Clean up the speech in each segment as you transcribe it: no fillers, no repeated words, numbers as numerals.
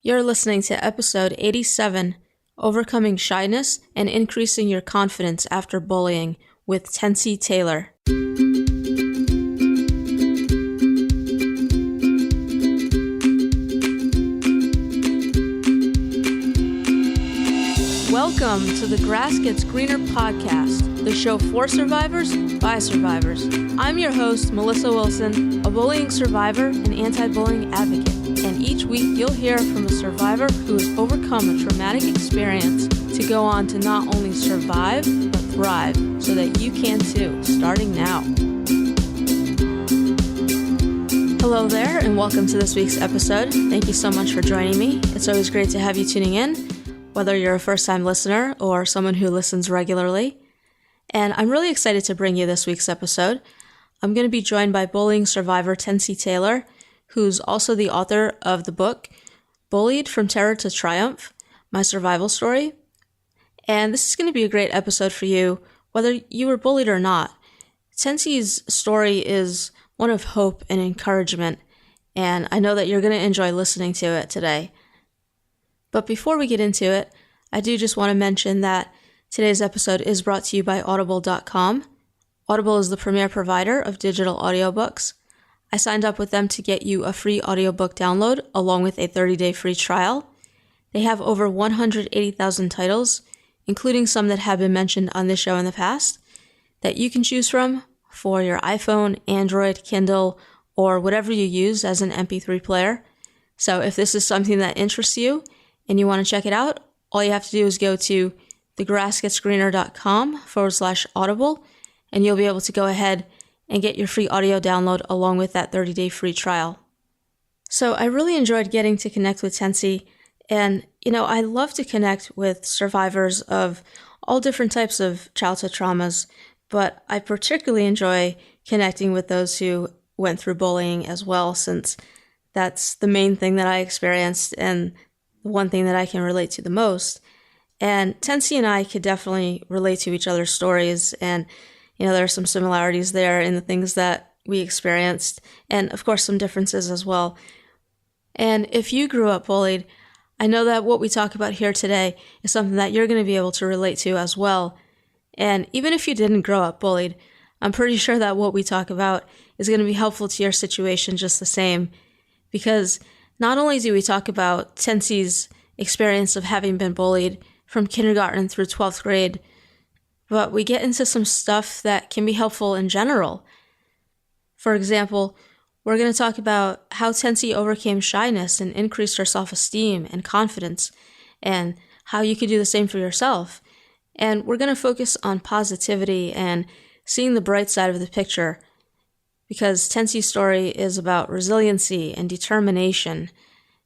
You're listening to episode 87, Overcoming Shyness and Increasing Your Confidence After Bullying, with Tensie Taylor. Welcome to the Grass Gets Greener podcast, the show for survivors by survivors. I'm your host, Melissa Wilson, a bullying survivor and anti-bullying advocate. And each week you'll hear from a survivor who has overcome a traumatic experience to go on to not only survive, but thrive, so that you can too, starting now. Hello there, and welcome to this week's episode. Thank you so much for joining me. It's always great to have you tuning in, whether you're a first-time listener or someone who listens regularly. And I'm really excited to bring you this week's episode. I'm going to be joined by bullying survivor Tensie Taylor, who's also the author of the book, Bullied From Terror to Triumph, My Survival Story. And this is going to be a great episode for you, whether you were bullied or not. Tensie's story is one of hope and encouragement, and I know that you're going to enjoy listening to it today. But before we get into it, I do just want to mention that today's episode is brought to you by audible.com. Audible is the premier provider of digital audiobooks. I signed up with them to get you a free audiobook download along with a 30-day free trial. They have over 180,000 titles, including some that have been mentioned on this show in the past, that you can choose from for your iPhone, Android, Kindle, or whatever you use as an MP3 player. So if this is something that interests you and you want to check it out, all you have to do is go to thegrassgetsgreener.com/audible, and you'll be able to go ahead and get your free audio download along with that 30-day free trial. So I really enjoyed getting to connect with Tensie, and I love to connect with survivors of all different types of childhood traumas, but I particularly enjoy connecting with those who went through bullying as well, since that's the main thing that I experienced and the one thing that I can relate to the most. And Tensie and I could definitely relate to each other's stories, and there are some similarities there in the things that we experienced, and of course some differences as well. And if you grew up bullied, I know that what we talk about here today is something that you're going to be able to relate to as well. And even if you didn't grow up bullied, I'm pretty sure that what we talk about is going to be helpful to your situation just the same, because not only do we talk about Tensie's experience of having been bullied from kindergarten through 12th grade, but we get into some stuff that can be helpful in general. For example, we're going to talk about how Tensie overcame shyness and increased her self-esteem and confidence, and how you could do the same for yourself. And we're going to focus on positivity and seeing the bright side of the picture, because Tensie's story is about resiliency and determination.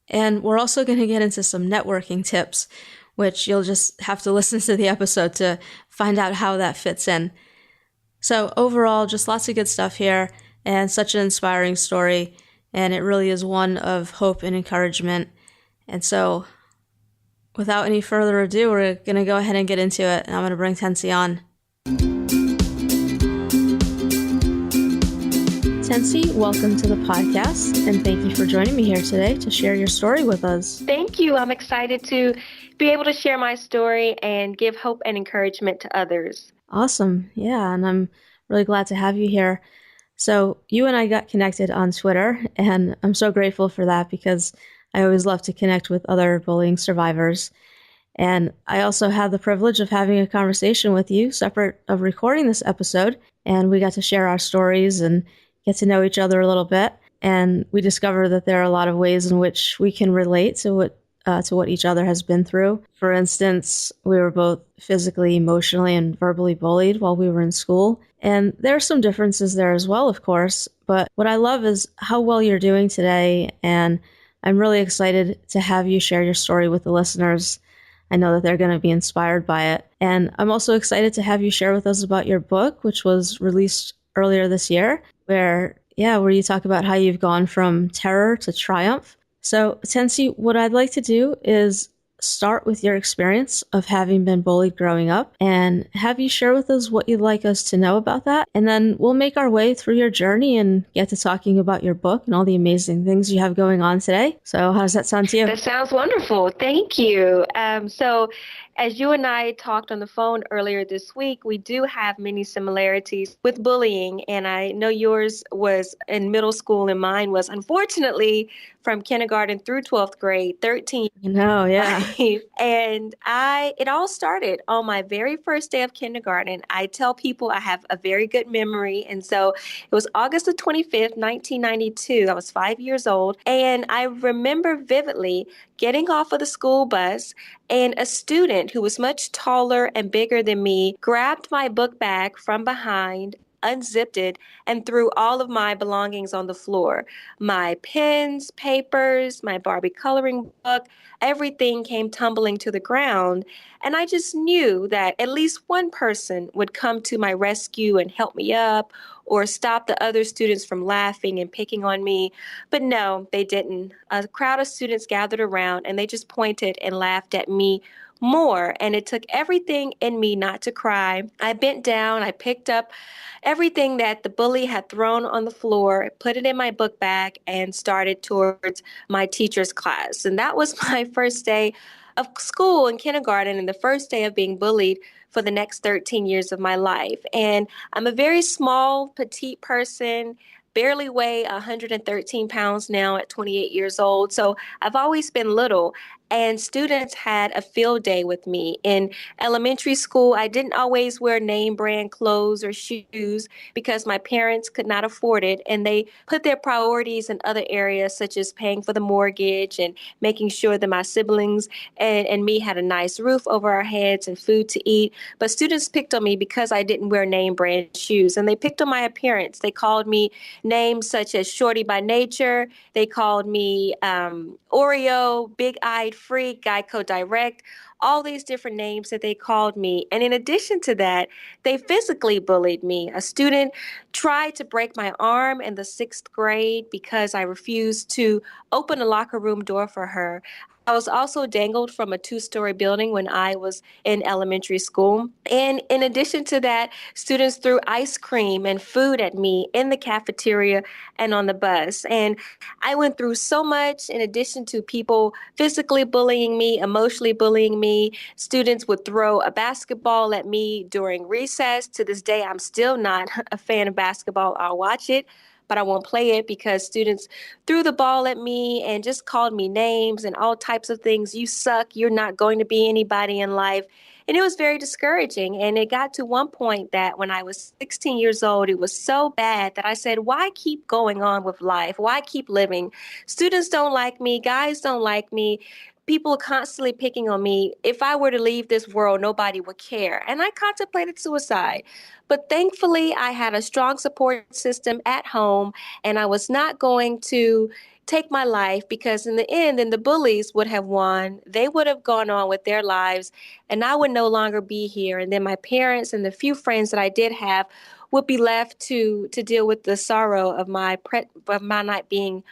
And we're also going to get into some networking tips, which you'll just have to listen to the episode to find out how that fits in. So overall, just lots of good stuff here, and such an inspiring story, and it really is one of hope and encouragement. And so, without any further ado, we're going to go ahead and get into it, and I'm going to bring Tensie on. Tensie, welcome to the podcast, and thank you for joining me here today to share your story with us. Thank you. I'm excited to be able to share my story and give hope and encouragement to others. Awesome. Yeah, and I'm really glad to have you here. So you and I got connected on Twitter, and I'm so grateful for that, because I always love to connect with other bullying survivors. And I also had the privilege of having a conversation with you separate of recording this episode, and we got to share our stories and get to know each other a little bit. And we discovered that there are a lot of ways in which we can relate to what each other has been through. For instance, we were both physically, emotionally, and verbally bullied while we were in school. And there are some differences there as well, of course. But what I love is how well you're doing today. And I'm really excited to have you share your story with the listeners. I know that they're going to be inspired by it. And I'm also excited to have you share with us about your book, which was released earlier this year, where you talk about how you've gone from terror to triumph. So, Tensie, what I'd like to do is start with your experience of having been bullied growing up and have you share with us what you'd like us to know about that. And then we'll make our way through your journey and get to talking about your book and all the amazing things you have going on today. So how does that sound to you? That sounds wonderful. Thank you. So, as you and I talked on the phone earlier this week, we do have many similarities with bullying. And I know yours was in middle school and mine was unfortunately from kindergarten through 12th grade, 13 No, yeah. life. And it all started on my very first day of kindergarten. I tell people I have a very good memory. And so it was August the 25th, 1992. I was 5 years old. And I remember vividly getting off of the school bus and a student who was much taller and bigger than me grabbed my book bag from behind, unzipped it, and threw all of my belongings on the floor. My pens, papers, my Barbie coloring book, everything came tumbling to the ground. And I just knew that at least one person would come to my rescue and help me up or stop the other students from laughing and picking on me. But no, they didn't. A crowd of students gathered around and they just pointed and laughed at me more. And it took everything in me not to cry. I bent down, I picked up everything that the bully had thrown on the floor, put it in my book bag, and started towards my teacher's class. And that was my first day of school in kindergarten and the first day of being bullied for the next 13 years of my life. And I'm a very small, petite person, barely weigh 113 pounds now at 28 years old. So I've always been little. And students had a field day with me. In elementary school, I didn't always wear name brand clothes or shoes because my parents could not afford it. And they put their priorities in other areas, such as paying for the mortgage and making sure that my siblings and me had a nice roof over our heads and food to eat. But students picked on me because I didn't wear name brand shoes. And they picked on my appearance. They called me names such as Shorty by Nature. They called me Oreo, Big Eyed Freak, Geico Direct, all these different names that they called me. And in addition to that, they physically bullied me. A student tried to break my arm in the 6th grade because I refused to open a locker room door for her. I was also dangled from a 2-story building when I was in elementary school. And in addition to that, students threw ice cream and food at me in the cafeteria and on the bus. And I went through so much in addition to people physically bullying me, emotionally bullying me. Students would throw a basketball at me during recess. To this day, I'm still not a fan of basketball. I'll watch it, but I won't play it because students threw the ball at me and just called me names and all types of things. You suck. You're not going to be anybody in life. And it was very discouraging. And it got to one point that when I was 16 years old, it was so bad that I said, why keep going on with life? Why keep living? Students don't like me. Guys don't like me. People are constantly picking on me. If I were to leave this world, nobody would care. And I contemplated suicide. But thankfully, I had a strong support system at home, and I was not going to take my life because in the end, then the bullies would have won. They would have gone on with their lives, and I would no longer be here. And then my parents and the few friends that I did have would be left to deal with the sorrow of my not being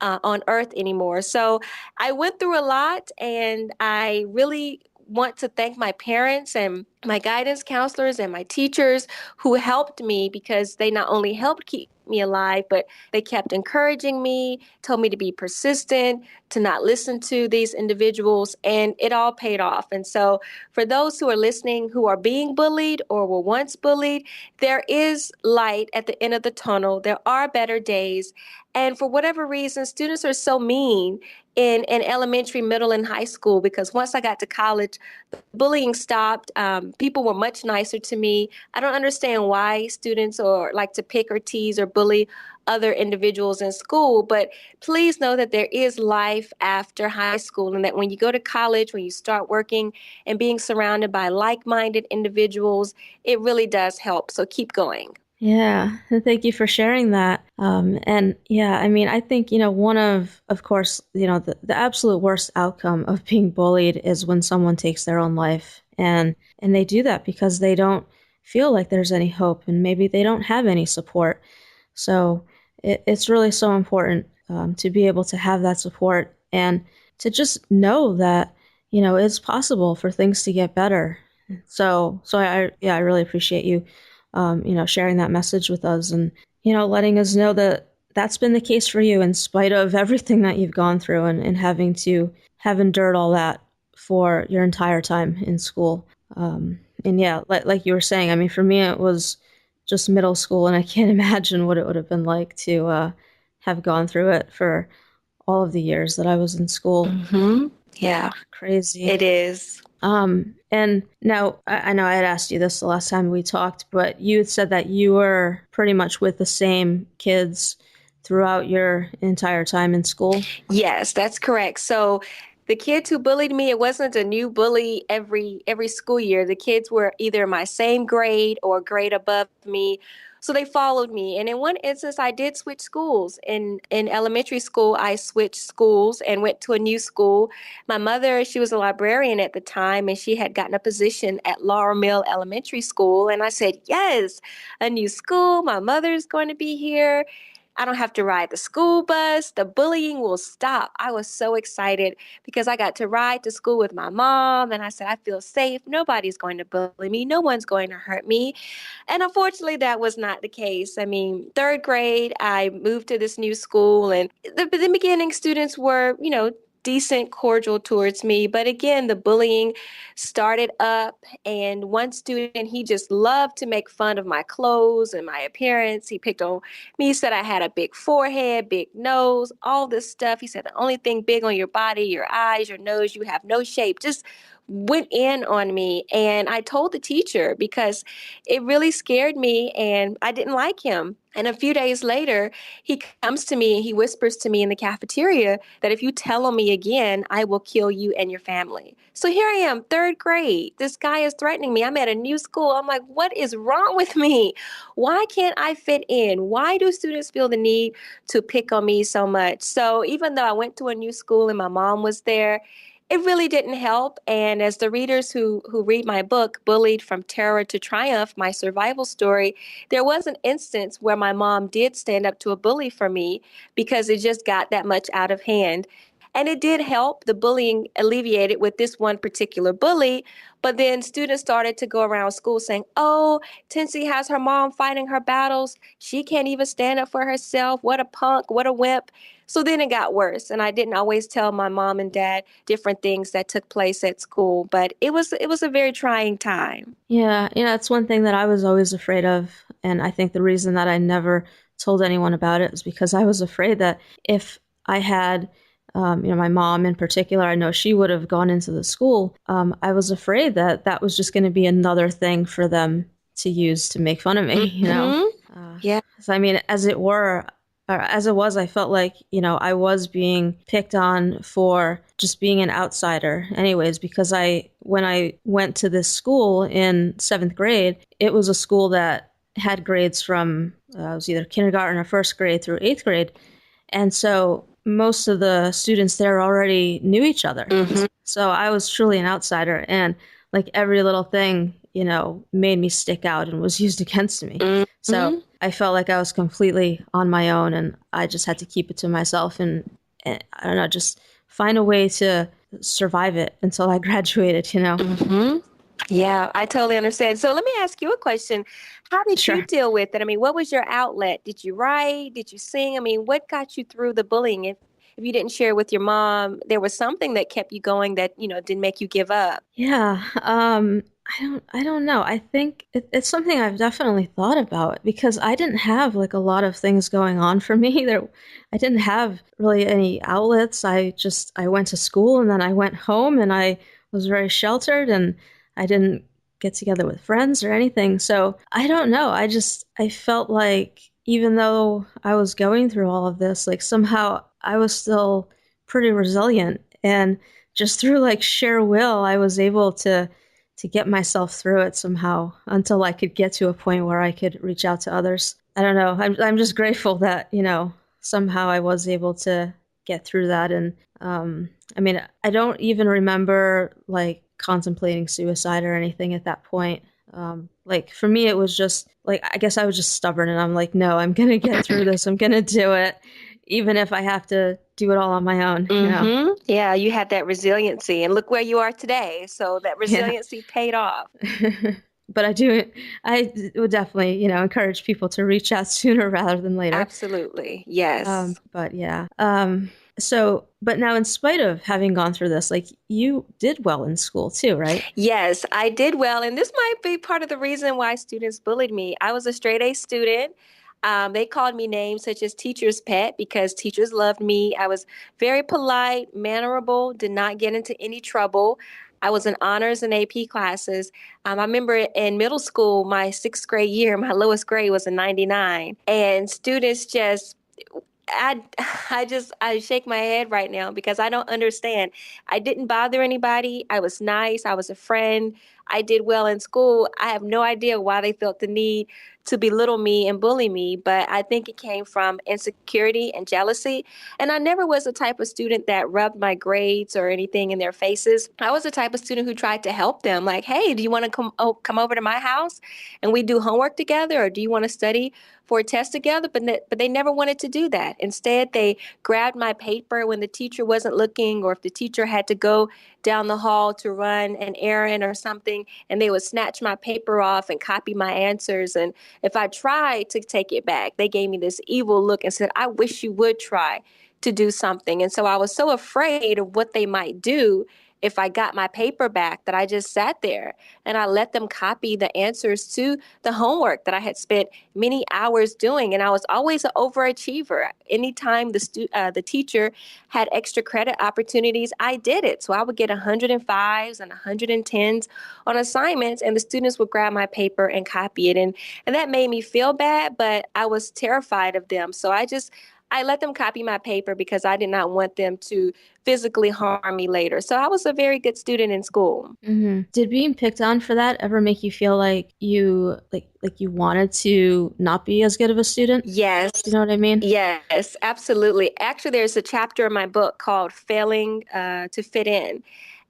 on earth anymore. So I went through a lot, and I really want to thank my parents and my guidance counselors and my teachers who helped me because they not only helped keep me alive, but they kept encouraging me, told me to be persistent, to not listen to these individuals, and it all paid off. And so for those who are listening who are being bullied or were once bullied, there is light at the end of the tunnel. There are better days. And for whatever reason, students are so mean in elementary, middle, and high school because once I got to college, bullying stopped. People were much nicer to me. I don't understand why students or like to pick or tease or bully other individuals in school, but please know that there is life after high school and that when you go to college, when you start working and being surrounded by like-minded individuals, it really does help. So keep going. Yeah, thank you for sharing that. And yeah, I mean, I think, one of course, the absolute worst outcome of being bullied is when someone takes their own life. And they do that because they don't feel like there's any hope and maybe they don't have any support. So it's really so important to be able to have that support and to just know that, it's possible for things to get better. So I really appreciate you, sharing that message with us and, letting us know that that's been the case for you in spite of everything that you've gone through and having to have endured all that for your entire time in school. And yeah, like you were saying, I mean, for me, it was just middle school, and I can't imagine what it would have been like to have gone through it for all of the years that I was in school. Yeah, Crazy. it is. And now I know I had asked you this the last time we talked, but you had said that you were pretty much with the same kids throughout your entire time in school. Yes, that's correct. So the kids who bullied me, it wasn't a new bully every school year. The kids were either my same grade or a grade above me. So they followed me. And in one instance, I did switch schools. In elementary school, I switched schools and went to a new school. My mother, she was a librarian at the time, and she had gotten a position at Laurel Mill Elementary School. And I said, yes, a new school. My mother's going to be here. I don't have to ride the school bus. The bullying will stop. I was so excited because I got to ride to school with my mom. And I said, I feel safe. Nobody's going to bully me. No one's going to hurt me. And unfortunately, that was not the case. I mean, third grade, I moved to this new school, and the beginning students were, decent, cordial towards me. But again, the bullying started up, and one student, he just loved to make fun of my clothes and my appearance. He picked on me. He said I had a big forehead, big nose, all this stuff. He said the only thing big on your body, your eyes, your nose, you have no shape. Just went in on me. And I told the teacher because it really scared me and I didn't like him. And a few days later, he comes to me and he whispers to me in the cafeteria that if you tell on me again, I will kill you and your family. So here I am, third grade. This guy is threatening me. I'm at a new school. I'm like, what is wrong with me? Why can't I fit in? Why do students feel the need to pick on me so much? So even though I went to a new school and my mom was there, it really didn't help. And as the readers who read my book, Bullied From Terror to Triumph, my survival story, there was an instance where my mom did stand up to a bully for me because it just got that much out of hand. And it did help. The bullying alleviated with this one particular bully. But then students started to go around school saying, oh, Tensie has her mom fighting her battles. She can't even stand up for herself. What a punk. What a wimp. So then it got worse. And I didn't always tell my mom and dad different things that took place at school. But it was a very trying time. Yeah, it's one thing that I was always afraid of. And I think the reason that I never told anyone about it is because I was afraid that if I had, my mom in particular, I know she would have gone into the school. I was afraid that that was just going to be another thing for them to use to make fun of me, Yeah. So, I mean, as it were, or as it was, I felt like, I was being picked on for just being an outsider anyways, because when I went to this school in seventh grade, it was a school that had grades from, it was either kindergarten or first grade through eighth grade. And so most of the students there already knew each other. So I was truly an outsider, and like every little thing, made me stick out and was used against me. So I felt like I was completely on my own, and I just had to keep it to myself and I don't know, just find a way to survive it until I graduated. Yeah, I totally understand. So let me ask you a question. How did you Sure. deal with it? I mean, what was your outlet? Did you write? Did you sing? I mean, what got you through the bullying? If you didn't share with your mom, there was something that kept you going that, didn't make you give up. Yeah. I don't know. I think it's something I've definitely thought about because I didn't have like a lot of things going on for me. I didn't have really any outlets. I went to school and then I went home and I was very sheltered and I didn't get together with friends or anything. So I don't know. I felt like even though I was going through all of this, like somehow I was still pretty resilient, and just through like sheer will, I was able to get myself through it somehow until I could get to a point where I could reach out to others. I don't know. I'm just grateful that, somehow I was able to get through that. And I mean, I don't even remember like contemplating suicide or anything at that point. Like for me, it was just like, I guess I was just stubborn and I'm like, no, I'm going to get through this. I'm going to do it, even if I have to do it all on my own, you know. Yeah, you had that resiliency, and look where you are today. So that Yeah. resiliency paid off. But I would definitely, you know, encourage people to reach out sooner rather than later. Absolutely. Yes. But yeah. But now in spite of having gone through this, like you did well in school too, right? Yes, I did well. And this might be part of the reason why students bullied me. I was a straight A student. They called me names such as teacher's pet because teachers loved me. I was very polite, mannerable, did not get into any trouble. I was in honors and AP classes. I remember in middle school, my sixth grade year, my lowest grade was a 99. And students just I I shake my head right now because I don't understand. I didn't bother anybody. I was nice. I was a friend. I did well in school. I have no idea why they felt the need to belittle me and bully me, but I think it came from insecurity and jealousy. And I never was the type of student that rubbed my grades or anything in their faces. I was the type of student who tried to help them, like, "Hey, do you want to come over to my house and we do homework together, or do you want to study for a test together?" But they never wanted to do that. Instead, they grabbed my paper when the teacher wasn't looking, or if the teacher had to go down the hall to run an errand or something, and they would snatch my paper off and copy my answers. And if I tried to take it back, they gave me this evil look and said, "I wish you would try to do something." And so I was so afraid of what they might do if I got my paper back that I just sat there and I let them copy the answers to the homework that I had spent many hours doing. And I was always an overachiever. Anytime the teacher had extra credit opportunities, I did it. So I would get 105s and 110s on assignments, and the students would grab my paper and copy it. And that made me feel bad, but I was terrified of them. So I let them copy my paper because I did not want them to physically harm me later. So I was a very good student in school. Did being picked on for that ever make you feel like you wanted to not be as good of a student? Do you Yes. know what I mean? Yes, absolutely. Actually, there's a chapter in my book called Failing to Fit In.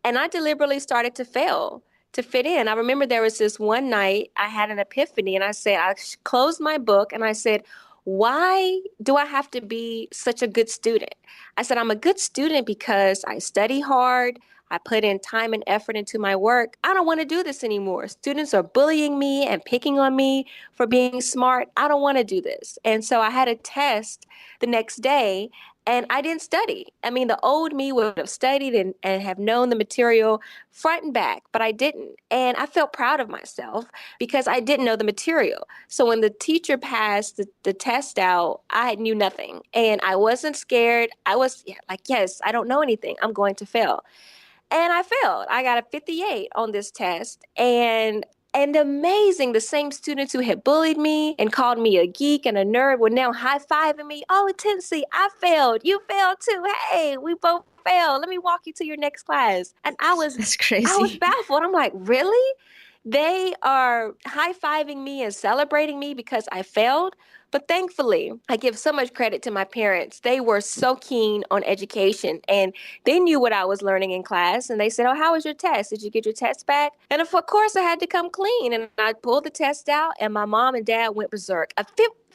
And I deliberately started to fail to fit in. I remember there was this one night I had an epiphany, and I closed my book and I said, "Why do I have to be such a good student?" I said, "I'm a good student because I study hard. I put in time and effort into my work. I don't want to do this anymore. Students are bullying me and picking on me for being smart. I don't want to do this." And so I had a test the next day, and I didn't study. I mean, the old me would have studied and have known the material front and back, but I didn't. And I felt proud of myself because I didn't know the material. So when the teacher passed the test out, I knew nothing. And I wasn't scared. I was like, yes, I don't know anything. I'm going to fail. And I failed. I got a 58 on this test. And amazing, the same students who had bullied me and called me a geek and a nerd were now high-fiving me. "Oh, Tensie, I failed. You failed too. Hey, we both failed. Let me walk you to your next class." And That's I was crazy. baffled. I'm like, really? They are high-fiving me and celebrating me because I failed. But thankfully, I give so much credit to my parents. They were so keen on education, and they knew what I was learning in class. And they said, "Oh, how was your test? Did you get your test back?" And of course, I had to come clean. And I pulled the test out, and my mom and dad went berserk.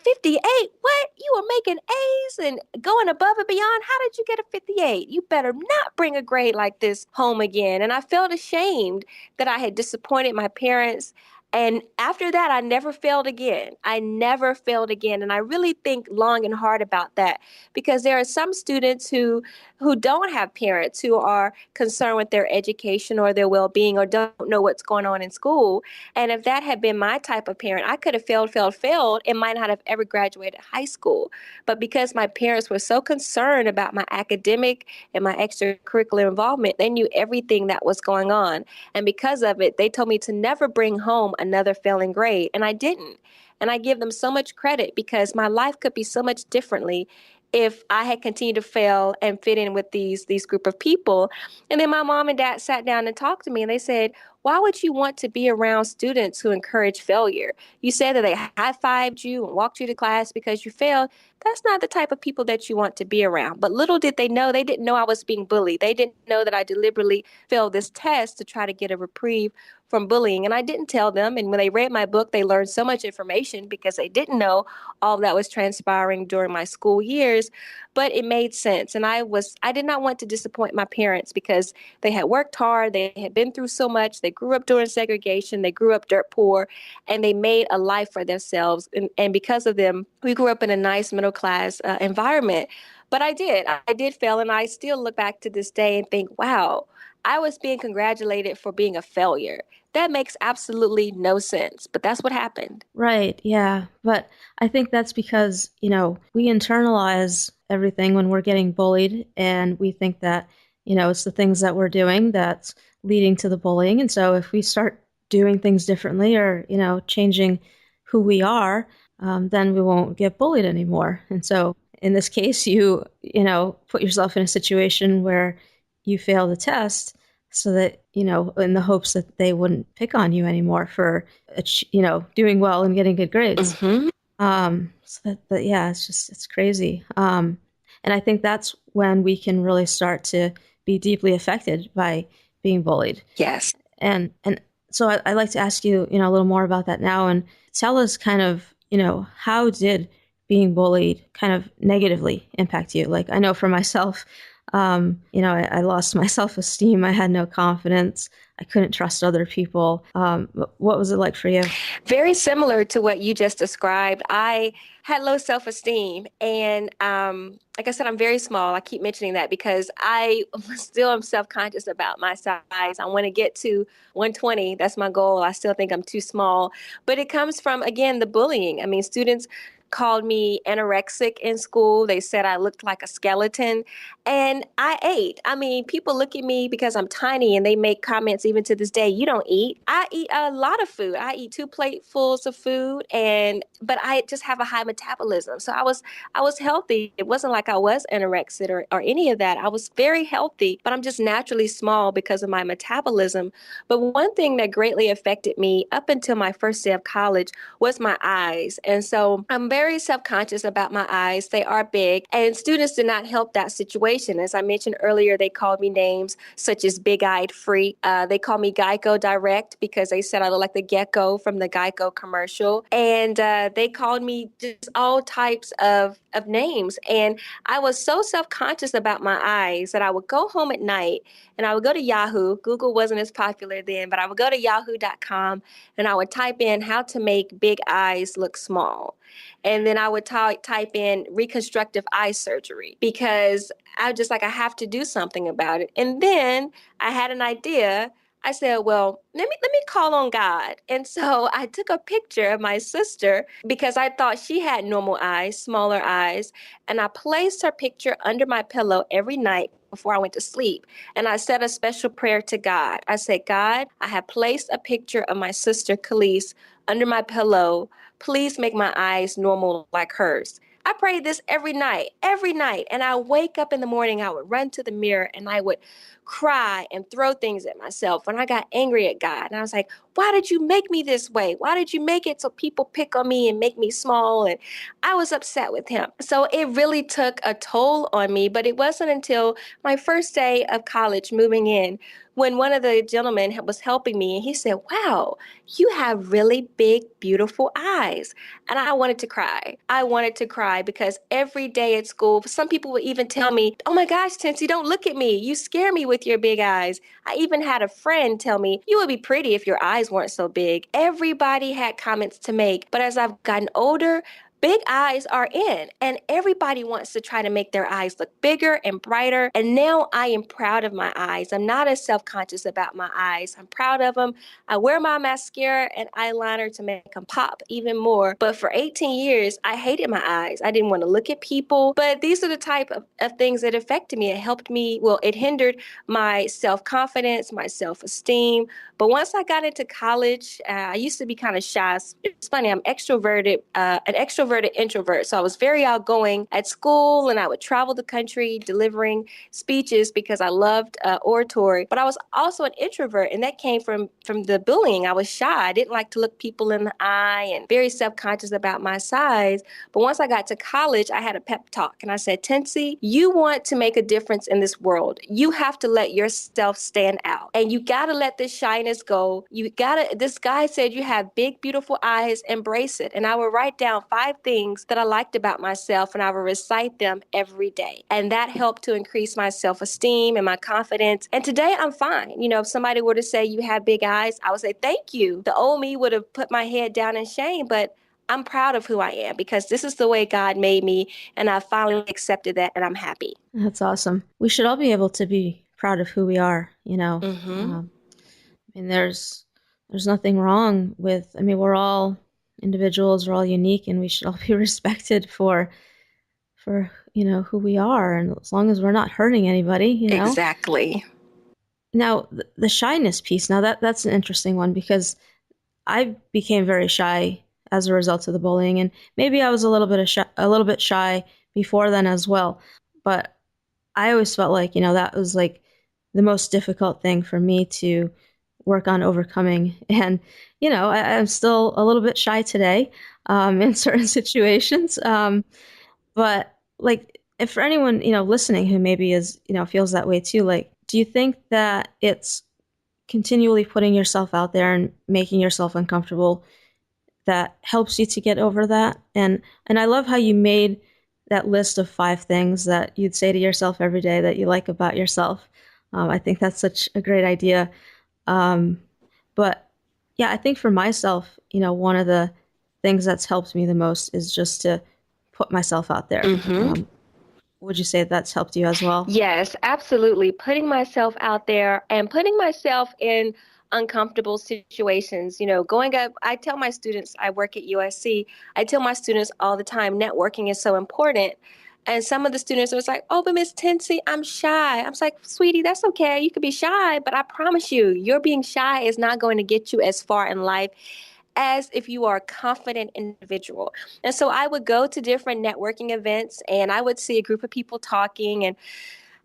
58? What? You were making A's and going above and beyond? How did you get a 58? You better not bring a grade like this home again. And I felt ashamed that I had disappointed my parents. And after that, I never failed again. I never failed again. And I really think long and hard about that because there are some students who don't have parents who are concerned with their education or their well-being or don't know what's going on in school. And if that had been my type of parent, I could have failed, and might not have ever graduated high school. But because my parents were so concerned about my academic and my extracurricular involvement, they knew everything that was going on. And because of it, they told me to never bring home another failing grade. And I didn't. And I give them so much credit because my life could be so much differently if I had continued to fail and fit in with these group of people. And then my mom and dad sat down and talked to me, and they said, "Why would you want to be around students who encourage failure? You said that they high-fived you and walked you to class because you failed. That's not the type of people that you want to be around." But little did they know, they didn't know I was being bullied. They didn't know that I deliberately failed this test to try to get a reprieve from bullying. And I didn't tell them. And when they read my book, they learned so much information because they didn't know all that was transpiring during my school years. But it made sense. And I did not want to disappoint my parents because they had worked hard. They had been through so much. They grew up during segregation. They grew up dirt poor, and they made a life for themselves. And because of them, we grew up in a nice middle class environment. But I did fail. And I still look back to this day and think, wow, I was being congratulated for being a failure. That makes absolutely no sense, but that's what happened. Right, yeah. But I think that's because, we internalize everything when we're getting bullied, and we think that, it's the things that we're doing that's leading to the bullying. And so if we start doing things differently or, changing who we are, then we won't get bullied anymore. And so in this case, put yourself in a situation where you fail the test so that, in the hopes that they wouldn't pick on you anymore for, doing well and getting good grades. Mm-hmm. Yeah, it's crazy. And I think that's when we can really start to be deeply affected by being bullied. Yes. And so I'd like to ask you, a little more about that now, and tell us kind of, how did being bullied kind of negatively impact you? Like, I know for myself, I lost my self-esteem. I had no confidence. I couldn't trust other people. What was it like for you? Very similar to what you just described. I had low self-esteem, and like I said, I'm very small. I keep mentioning that because I still am self-conscious about my size. I want to get to 120. That's my goal. I still think I'm too small, but it comes from, again, the bullying. I mean, students called me anorexic in school. They said I looked like a skeleton, and I ate. I mean, people look at me because I'm tiny, and they make comments even to this day, you don't eat. I eat a lot of food. I eat 2 platefuls of food, but I just have a high metabolism. So I was healthy. It wasn't like I was anorexic or any of that. I was very healthy, but I'm just naturally small because of my metabolism. But one thing that greatly affected me up until my first day of college was my eyes. And so I'm very self-conscious about my eyes. They are big, and students did not help that situation. As I mentioned earlier, they called me names such as big-eyed freak. They called me Geico Direct because they said I look like the gecko from the Geico commercial. And they called me just all types of names. And I was so self-conscious about my eyes that I would go home at night and I would go to Yahoo. Google wasn't as popular then, but I would go to yahoo.com and I would type in how to make big eyes look small. And then I would type in reconstructive eye surgery because I have to do something about it. And then I had an idea. I said, well, let me call on God. And so I took a picture of my sister because I thought she had normal eyes, smaller eyes. And I placed her picture under my pillow every night before I went to sleep. And I said a special prayer to God. I said, God, I have placed a picture of my sister, Khalees, under my pillow. Please make my eyes normal like hers. I prayed this every night, every night. And I wake up in the morning, I would run to the mirror and I would cry and throw things at myself. And I got angry at God. And I was like, why did you make me this way? Why did you make it so people pick on me and make me small? And I was upset with him. So it really took a toll on me. But it wasn't until my first day of college moving in when one of the gentlemen was helping me and he said, wow, you have really big, beautiful eyes. And I wanted to cry. I wanted to cry because every day at school, some people would even tell me, oh my gosh, Tensie, don't look at me. You scare me with your big eyes. I even had a friend tell me, you would be pretty if your eyes weren't so big. Everybody had comments to make. But as I've gotten older, big eyes are in, and everybody wants to try to make their eyes look bigger and brighter. And now I am proud of my eyes. I'm not as self-conscious about my eyes. I'm proud of them. I wear my mascara and eyeliner to make them pop even more. But for 18 years, I hated my eyes. I didn't want to look at people. But these are the type of things that affected me. It helped me, well, it hindered my self-confidence, my self-esteem. But once I got into college, I used to be kind of shy. It's funny, I'm extroverted, an extrovert extroverted introvert. So I was very outgoing at school, and I would travel the country delivering speeches because I loved oratory. But I was also an introvert, and that came from the bullying. I was shy. I didn't like to look people in the eye and very self-conscious about my size. But once I got to college, I had a pep talk, and I said, Tensie, you want to make a difference in this world. You have to let yourself stand out, and you got to let this shyness go. This guy said you have big, beautiful eyes, embrace it. And I would write down 5 things that I liked about myself, and I would recite them every day. And that helped to increase my self-esteem and my confidence. And today I'm fine. If somebody were to say you have big eyes, I would say, thank you. The old me would have put my head down in shame, but I'm proud of who I am because this is the way God made me, and I finally accepted that, and I'm happy. That's awesome. We should all be able to be proud of who we are, there's nothing wrong with, we're all individuals, we're all unique, and we should all be respected for who we are, and as long as we're not hurting anybody, Exactly. Now, the shyness piece, now that's an interesting one because I became very shy as a result of the bullying, and maybe I was a little bit shy before then as well. But I always felt like, that was like the most difficult thing for me to work on overcoming. And, I'm still a little bit shy today in certain situations. But like, if for anyone, listening who maybe is, feels that way too, like, do you think that it's continually putting yourself out there and making yourself uncomfortable that helps you to get over that? And I love how you made that list of 5 things that you'd say to yourself every day that you like about yourself. I think that's such a great idea. But yeah, I think for myself, one of the things that's helped me the most is just to put myself out there. Mm-hmm. Would you say that's helped you as well? Yes, absolutely. Putting myself out there and putting myself in uncomfortable situations. Going up, I tell my students, I work at USC, I tell my students all the time, networking is so important. And some of the students are like, oh, but Miss Tensie, I'm shy. I'm like, sweetie, that's okay. You could be shy, but I promise you, your being shy is not going to get you as far in life as if you are a confident individual. And so I would go to different networking events, and I would see a group of people talking, and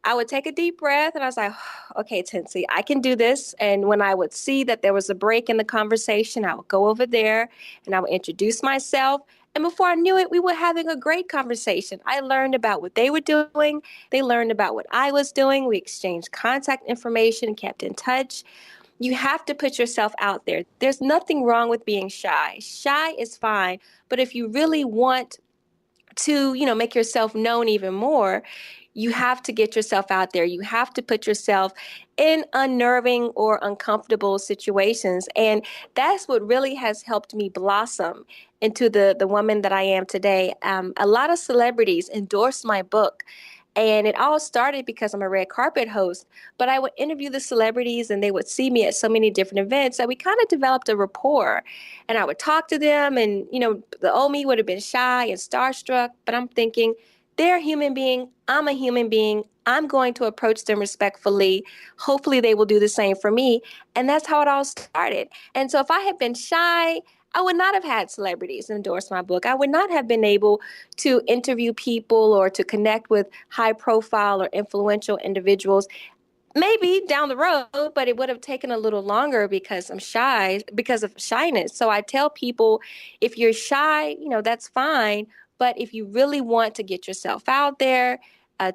I would take a deep breath, and I was like, okay, Tensie, I can do this. And when I would see that there was a break in the conversation, I would go over there and I would introduce myself. And before I knew it, we were having a great conversation. I learned about what they were doing. They learned about what I was doing. We exchanged contact information, kept in touch. You have to put yourself out there. There's nothing wrong with being shy. Shy is fine. But if you really want to, make yourself known even more, you have to get yourself out there. You have to put yourself in unnerving or uncomfortable situations. And that's what really has helped me blossom into the woman that I am today. A lot of celebrities endorsed my book. And it all started because I'm a red carpet host, but I would interview the celebrities and they would see me at so many different events that we kind of developed a rapport. And I would talk to them, and, the old me would have been shy and starstruck, but I'm thinking, they're a human being. I'm a human being. I'm going to approach them respectfully. Hopefully they will do the same for me. And that's how it all started. And so if I had been shy, I would not have had celebrities endorse my book. I would not have been able to interview people or to connect with high profile or influential individuals. Maybe down the road, but it would have taken a little longer because I'm shy, because of shyness. So I tell people, if you're shy, that's fine. But if you really want to get yourself out there,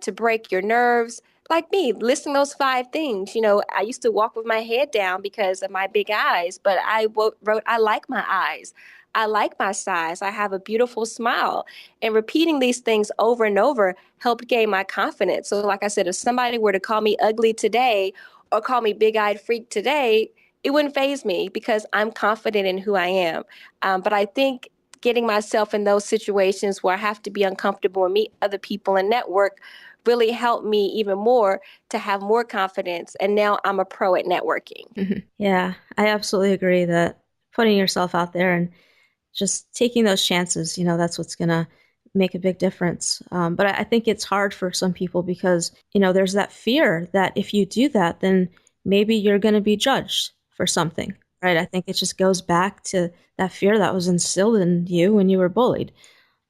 to break your nerves, like me, listing those 5 things. I used to walk with my head down because of my big eyes, but I wrote, I like my eyes. I like my size. I have a beautiful smile. And repeating these things over and over helped gain my confidence. So like I said, if somebody were to call me ugly today or call me big-eyed freak today, it wouldn't faze me because I'm confident in who I am. But I think getting myself in those situations where I have to be uncomfortable and meet other people and network really helped me even more to have more confidence. And now I'm a pro at networking. Mm-hmm. Yeah, I absolutely agree that putting yourself out there and just taking those chances, that's what's going to make a big difference. But I think it's hard for some people because, there's that fear that if you do that, then maybe you're going to be judged for something, right? I think it just goes back to that fear that was instilled in you when you were bullied.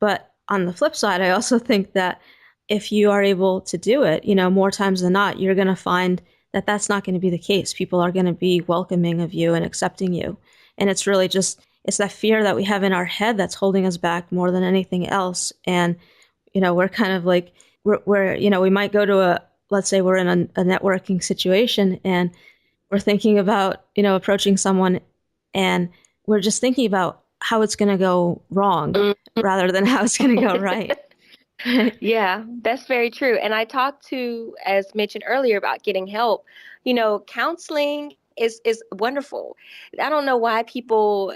But on the flip side, I also think that if you are able to do it, more times than not, you're going to find that that's not going to be the case. People are going to be welcoming of you and accepting you. And it's really just, it's that fear that we have in our head that's holding us back more than anything else. And, we're kind of like, we might go to let's say we're in a networking situation and we're thinking about, approaching someone and we're just thinking about how it's going to go wrong rather than how it's going to go right. Yeah, that's very true. And I talked to, as mentioned earlier, about getting help. Counseling is wonderful. I don't know why people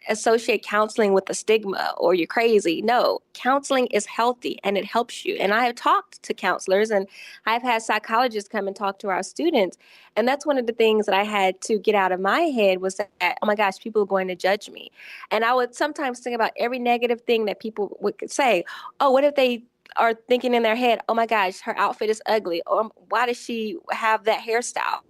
associate counseling with a stigma or you're crazy. No, counseling is healthy and it helps you. And I have talked to counselors and I've had psychologists come and talk to our students. And that's one of the things that I had to get out of my head was that, oh my gosh, people are going to judge me. And I would sometimes think about every negative thing that people would say. Oh, what if they are thinking in their head, oh my gosh, her outfit is ugly, or why does she have that hairstyle?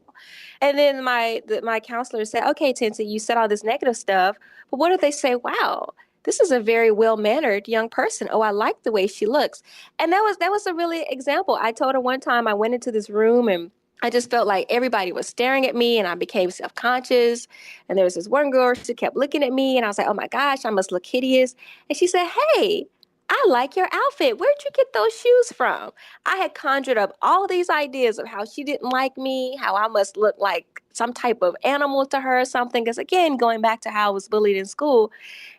And then my counselor said, okay, Tensie, you said all this negative stuff, but what if they say, wow, this is a very well-mannered young person. Oh, I like the way she looks. And that was a really example. I told her one time I went into this room and I just felt like everybody was staring at me and I became self-conscious. And there was this one girl, she kept looking at me and I was like, oh my gosh, I must look hideous. And she said, hey, I like your outfit. Where'd you get those shoes from? I had conjured up all these ideas of how she didn't like me, how I must look like some type of animal to her or something. Because again, going back to how I was bullied in school,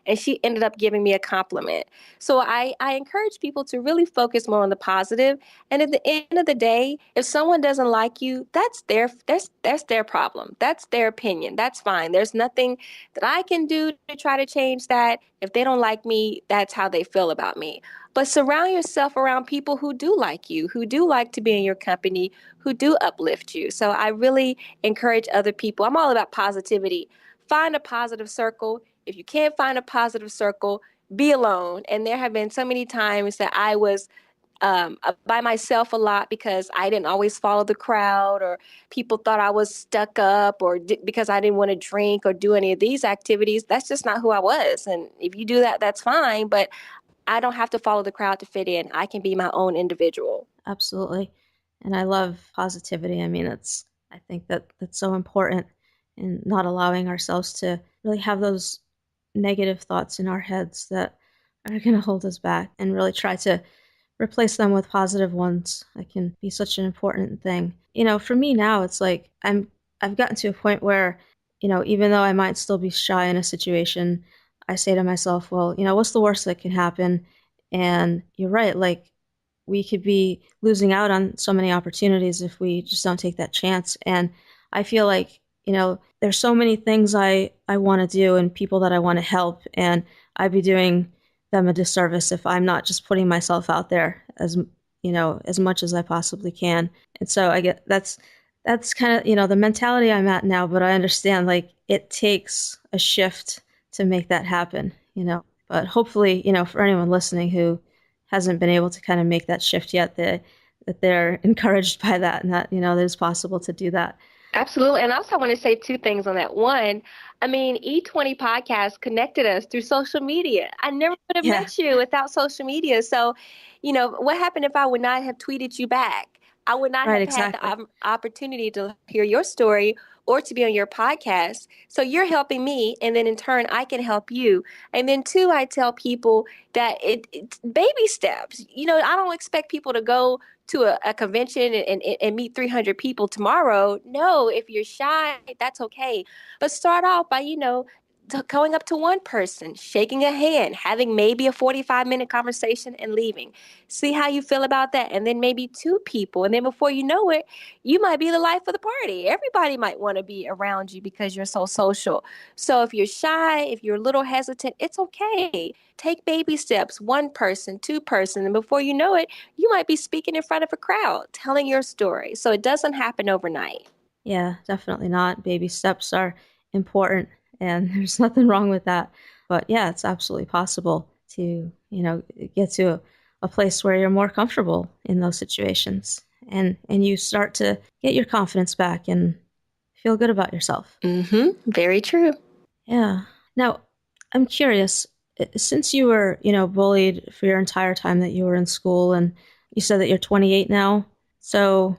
and she ended up giving me a compliment. So I encourage people to really focus more on the positive. And at the end of the day, if someone doesn't like you, that's their problem. That's their opinion. That's fine. There's nothing that I can do to try to change that. If they don't like me, that's how they feel about me. But surround yourself around people who do like you, who do like to be in your company, who do uplift you. So I really encourage other people. I'm all about positivity. Find a positive circle. If you can't find a positive circle, be alone. And there have been so many times that I was by myself a lot because I didn't always follow the crowd, or people thought I was stuck up, or because I didn't want to drink or do any of these activities. That's just not who I was. And if you do that, that's fine. But I don't have to follow the crowd to fit in. I can be my own individual. Absolutely. And I love positivity. I mean, I think that that's so important in not allowing ourselves to really have those negative thoughts in our heads that are going to hold us back, and really try to replace them with positive ones. That can be such an important thing. For me now, it's like I've gotten to a point where, even though I might still be shy in a situation, I say to myself, well, what's the worst that can happen? And you're right, like we could be losing out on so many opportunities if we just don't take that chance. And I feel like, there's so many things I want to do and people that I want to help, and I'd be doing them a disservice if I'm not just putting myself out there as much as I possibly can. And so I get that's kind of, the mentality I'm at now, but I understand like it takes a shift to make that happen, but hopefully, for anyone listening who hasn't been able to kind of make that shift yet, that they're encouraged by that, and that, that it's possible to do that. Absolutely. And also, I want to say two things on that. One, I mean, E20 podcast connected us through social media. I never would have Yeah. met you without social media. So, what happened if I would not have tweeted you back? I would not Right, have had exactly. the opportunity to hear your story or to be on your podcast. So you're helping me, and then in turn, I can help you. And then two, I tell people that it's baby steps. I don't expect people to go to a convention and meet 300 people tomorrow. No, if you're shy, that's okay. But start off by, going up to one person, shaking a hand, having maybe a 45-minute conversation and leaving. See how you feel about that. And then maybe two people. And then before you know it, you might be the life of the party. Everybody might want to be around you because you're so social. So if you're shy, if you're a little hesitant, it's okay. Take baby steps, one person, two person. And before you know it, you might be speaking in front of a crowd, telling your story. So it doesn't happen overnight. Yeah, definitely not. Baby steps are important, and there's nothing wrong with that. But yeah, it's absolutely possible to, get to a place where you're more comfortable in those situations, and you start to get your confidence back and feel good about yourself. Mm-hmm. Very true. Yeah. Now, I'm curious, since you were, bullied for your entire time that you were in school, and you said that you're 28 now, so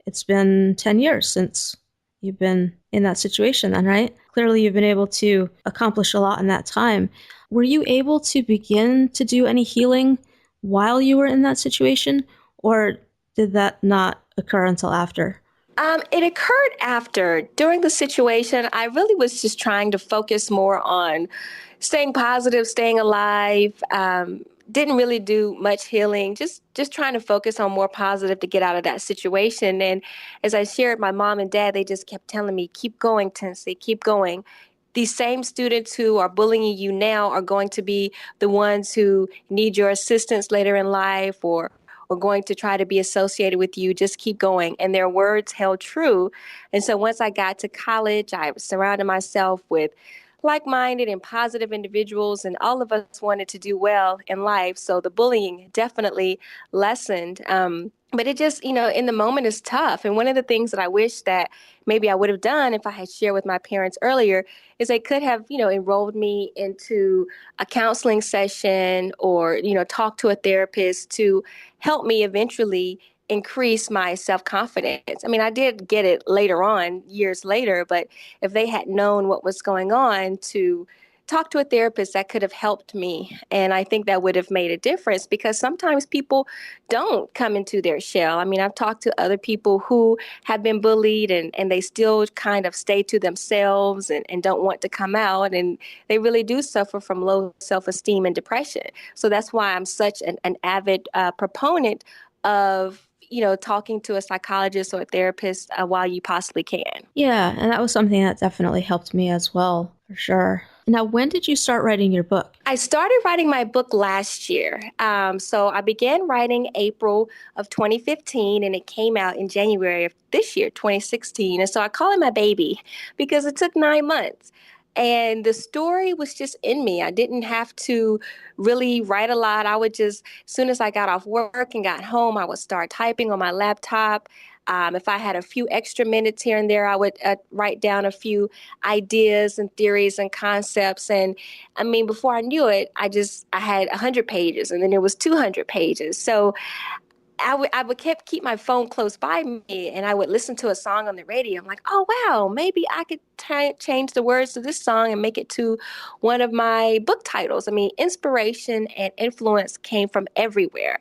it's been 10 years since you've been in that situation then, right? Clearly you've been able to accomplish a lot in that time. Were you able to begin to do any healing while you were in that situation, or did that not occur until after? It occurred after. During the situation, I really was just trying to focus more on staying positive, staying alive. Didn't really do much healing. Just trying to focus on more positive to get out of that situation. And as I shared, my mom and dad, they just kept telling me, "Keep going, Tensie, keep going." These same students who are bullying you now are going to be the ones who need your assistance later in life, or going to try to be associated with you. Just keep going. And their words held true. And so once I got to college, I surrounded myself with like-minded and positive individuals, and all of us wanted to do well in life. So the bullying definitely lessened. But it just, in the moment is tough. And one of the things that I wish that maybe I would have done if I had shared with my parents earlier is they could have, enrolled me into a counseling session, or, talk to a therapist to help me eventually increase my self-confidence. I mean, I did get it later on, years later, but if they had known what was going on, to talk to a therapist, that could have helped me. And I think that would have made a difference, because sometimes people don't come into their shell. I mean, I've talked to other people who have been bullied, and they still kind of stay to themselves, and don't want to come out. And they really do suffer from low self-esteem and depression. So that's why I'm such an avid proponent of talking to a psychologist or a therapist while you possibly can. Yeah, and that was something that definitely helped me as well, for sure. Now, when did you start writing your book? I started writing my book last year. So I began writing April of 2015, and it came out in January of this year, 2016. And so I call it my baby because it took 9 months. And the story was just in me. I didn't have to really write a lot. I would just, as soon as I got off work and got home, I would start typing on my laptop. If I had a few extra minutes here and there, I would write down a few ideas and theories and concepts. And I mean, before I knew it, I had 100 pages, and then it was 200 pages. So I would keep my phone close by me, and I would listen to a song on the radio. I'm like, oh wow, maybe I could change the words to this song and make it to one of my book titles. I mean, inspiration and influence came from everywhere.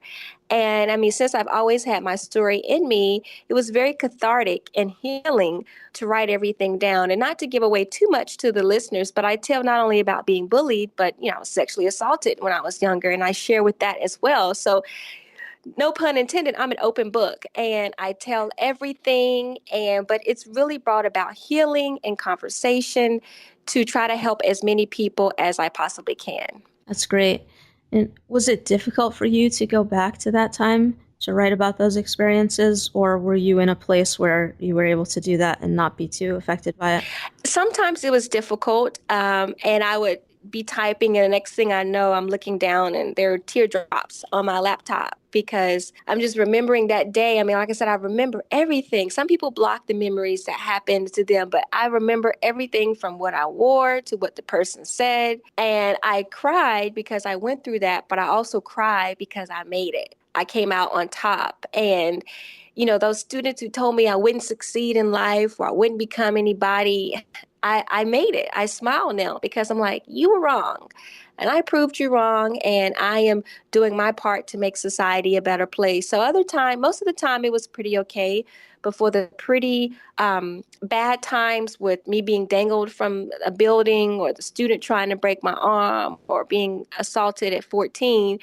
And I mean, since I've always had my story in me, it was very cathartic and healing to write everything down. And not to give away too much to the listeners, but I tell not only about being bullied, but I was sexually assaulted when I was younger, and I share with that as well. So no pun intended, I'm an open book, and I tell everything. But it's really brought about healing and conversation to try to help as many people as I possibly can. That's great. And was it difficult for you to go back to that time to write about those experiences, or were you in a place where you were able to do that and not be too affected by it? Sometimes it was difficult, and I would be typing, and the next thing I know, I'm looking down and there are teardrops on my laptop because I'm just remembering that day. I mean, like I said, I remember everything. Some people block the memories that happened to them, but I remember everything from what I wore to what the person said. And I cried because I went through that, but I also cried because I made it. I came out on top. And those students who told me I wouldn't succeed in life or I wouldn't become anybody, I made it. I smile now because I'm like, you were wrong. And I proved you wrong. And I am doing my part to make society a better place. So most of the time, it was pretty okay. But for the pretty bad times with me being dangled from a building, or the student trying to break my arm, or being assaulted at 14,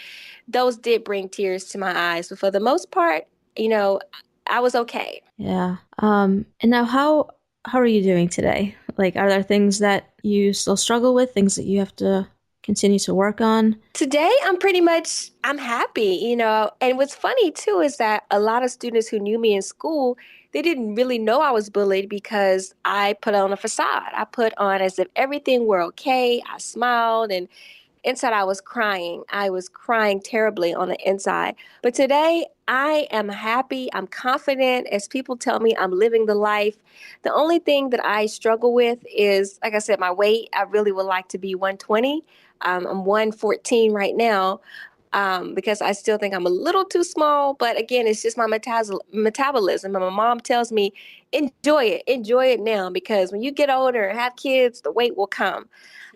those did bring tears to my eyes. But for the most part, I was okay. Yeah. And now how are you doing today? Like, are there things that you still struggle with, things that you have to continue to work on? Today, I'm happy, and what's funny too is that a lot of students who knew me in school, they didn't really know I was bullied because I put on a facade. I put on as if everything were okay. I smiled, and inside I was crying. I was crying terribly on the inside. But today I am happy. I'm confident. As people tell me, I'm living the life. The only thing that I struggle with is, like I said, my weight. I really would like to be 120. I'm 114 right now, because I still think I'm a little too small. But again, it's just my metabolism. And my mom tells me, enjoy it now, because when you get older and have kids, the weight will come.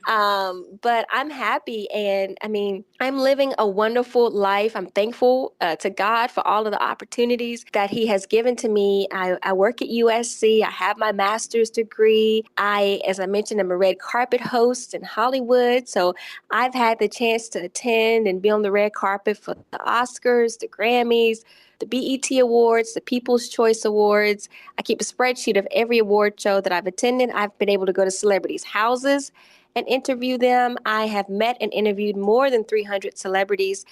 But I'm happy. And I mean, I'm living a wonderful life. I'm thankful to God for all of the opportunities that He has given to me. I work at USC. I have my master's degree. As I mentioned, I'm a red carpet host in Hollywood. So I've had the chance to attend and be on the red carpet for the Oscars, the Grammys, the BET Awards, the People's Choice Awards. I keep a spreadsheet of every award show that I've attended. I've been able to go to celebrities' houses and interview them. I have met and interviewed more than 300 celebrities